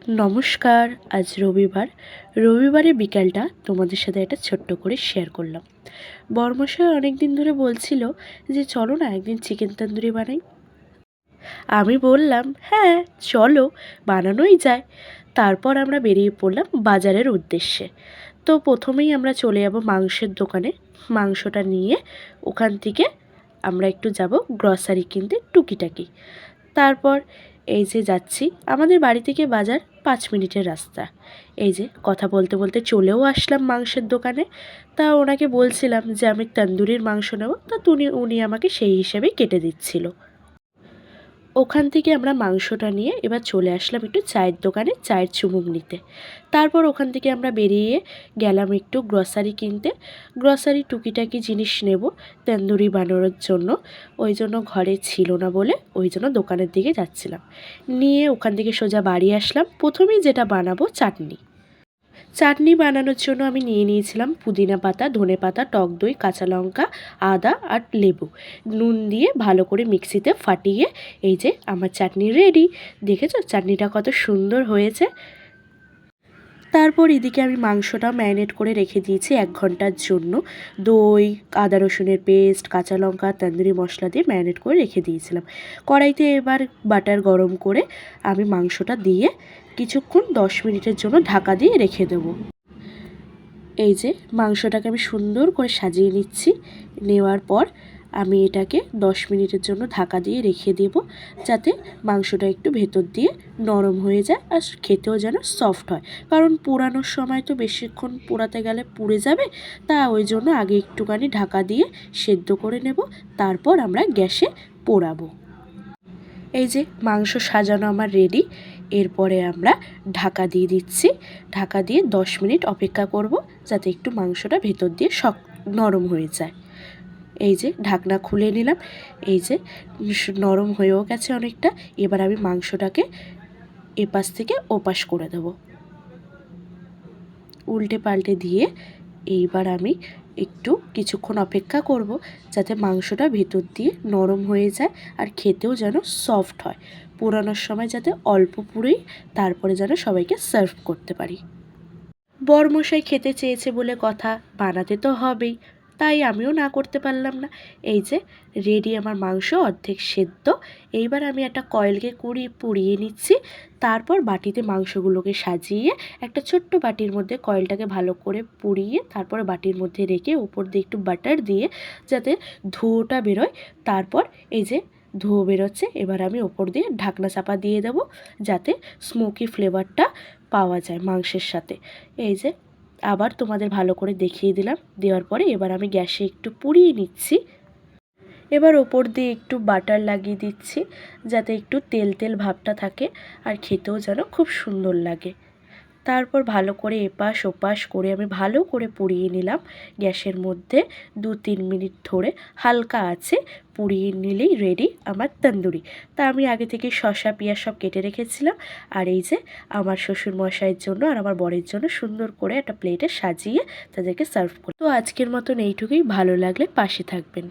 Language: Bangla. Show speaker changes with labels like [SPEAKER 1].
[SPEAKER 1] নমস্কার। আজ রবিবারের বিকালটা তোমাদের সাথে একটা ছোট্ট করে শেয়ার করলাম। বরমশাই অনেক দিন ধরে বলছিল যে চলো না একদিন চিকেন তন্দুরি বানাই। আমি বললাম হ্যাঁ চলো, বানানোই যায়। তারপর আমরা বেরিয়ে পড়লাম বাজারের উদ্দেশ্যে। তো প্রথমেই আমরা চলে যাব মাংসের দোকানে। মাংসটা নিয়ে ওখান থেকে আমরা একটু যাব গ্রসারি কিনতে টুকিটাকি। তারপর এই যে যাচ্ছি, আমাদের বাড়ি থেকে বাজার 5 মিনিটের রাস্তা। এই যে কথা বলতে বলতে চলেও আসলাম মাংসের দোকানে। তা ওনাকে বলছিলাম যে আমি তন্দুরির মাংস নেব, তা উনি আমাকে সেই হিসেবেই কেটে দিচ্ছিল। ওখান থেকে আমরা মাংসটা নিয়ে এবার চলে আসলাম একটু চায়ের দোকানে চায়ের চুমুক নিতে। তারপর ওখান থেকে আমরা বেরিয়ে গেলাম একটু গ্রসারি কিনতে। গ্রসারি টুকিটাকি জিনিস নেব তন্দুরি বানানোর জন্য। ওই জন্য ঘরে ছিল না বলে ওই জন্য দোকানের দিকে যাচ্ছিলাম। নিয়ে ওখান থেকে সোজা বাড়ি আসলাম। প্রথমেই যেটা বানাবো চাটনি বানানোর জন্য আমি নিয়ে নিয়েছিলাম পুদিনা পাতা, ধনে পাতা, টক দই, কাঁচা লঙ্কা, আদা আর লেবু। নুন দিয়ে ভালো করে মিক্সিতে ফাটিয়ে এই যে আমার চাটনি রেডি। দেখেছো চাটনিটা কত সুন্দর হয়েছে। তারপর এদিকে আমি মাংসটা ম্যারিনেট করে রেখে দিয়েছি 1 ঘন্টার জন্য। দই, আদা রসুনের পেস্ট, কাঁচা লঙ্কা, তন্দুরি মশলা দিয়ে ম্যারিনেট করে রেখে দিয়েছিলাম। কড়াইতে এবার বাটার গরম করে আমি মাংসটা দিয়ে কিছুক্ষণ 10 মিনিটের জন্য ঢাকা দিয়ে রেখে দেবো। এই যে মাংসটাকে আমি সুন্দর করে সাজিয়ে নিচ্ছি। নেওয়ার পর আমি এটাকে 10 মিনিটের জন্য ঢাকা দিয়ে রেখে দেব, যাতে মাংসটা একটু ভেতর দিয়ে নরম হয়ে যায় আর খেতেও যেন সফট হয়। কারণ পোড়ানোর সময় তো বেশিক্ষণ পোড়াতে গেলে পুড়ে যাবে, তা ওই জন্য আগে একটুখানি ঢাকা দিয়ে সেদ্ধ করে নেব, তারপর আমরা গ্যাসে পোড়াবো। এই যে মাংস সাজানো আমার রেডি। এরপরে আমরা ঢাকা দিয়ে দিচ্ছি। ঢাকা দিয়ে 10 মিনিট অপেক্ষা করব, যাতে একটু মাংসটা ভেতর দিয়ে নরম হয়ে যায়। এই যে ঢাকনা খুলে নিলাম। এই যে নরম হয়েও গেছে অনেকটা। এবার আমি মাংসটাকে এপাশ থেকে ওপাশ করে দেব, উল্টে পাল্টে দিয়ে এইবার আমি একটু কিছুক্ষণ অপেক্ষা করব, যাতে মাংসটা ভেতর দিয়ে নরম হয়ে যায় আর খেতেও যেন সফট হয়। পোড়ানোর সময় যাতে অল্প পুড়েই তারপরে যেন সবাইকে সার্ভ করতে পারি। বরমশাই খেতে চেয়েছে বলে কথা, বানাতে তো হবেই, তাই আমিও না করতে পারলাম না। এই যে রেডি আমার মাংস অর্ধেক সেদ্ধ। এইবার আমি একটা কয়েলকে পুড়িয়ে নিচ্ছি। তারপর বাটিতে মাংসগুলোকে সাজিয়ে একটা ছোট্ট বাটির মধ্যে কয়েলটাকে ভালো করে পুড়িয়ে তারপরে বাটির মধ্যে রেখে উপর দিয়ে একটু বাটার দিয়ে যাতে ধোঁয়াটা বেরোয়। তারপর এই যে ধোঁয়া বেরোচ্ছে, এবার আমি ওপর দিয়ে ঢাকনা চাপা দিয়ে দেবো, যাতে স্মোকি ফ্লেভারটা পাওয়া যায় মাংসের সাথে। এই যে আবার তোমাদের ভালো করে দেখিয়ে দিলাম। দেওয়ার পরে এবার আমি গ্যাসে একটু পুড়িয়ে নিচ্ছি। এবার ওপর দিয়ে একটু বাটার লাগিয়ে দিচ্ছি, যাতে একটু তেল তেল ভাবটা থাকে আর খেতেও যেন খুব সুন্দর লাগে। তারপর ভালো করে এপাশ ওপাশ করে আমি ভালো করে পুড়িয়ে নিলাম গ্যাসের মধ্যে। 2-3 মিনিট ধরে হালকা আছে পুড়িয়ে নিলেই রেডি আমার তন্দুরি। তা আমি আগে থেকে শসা পেঁয়াজ সব কেটে রেখেছিলাম। আর এই যে আমার শ্বশুরমশাইয়ের জন্য আর আমার বরের জন্য সুন্দর করে একটা প্লেটে সাজিয়ে তাদেরকে সার্ভ করি। তো আজকের মতন এইটুকুই। ভালো লাগলে পাশে থাকবেন।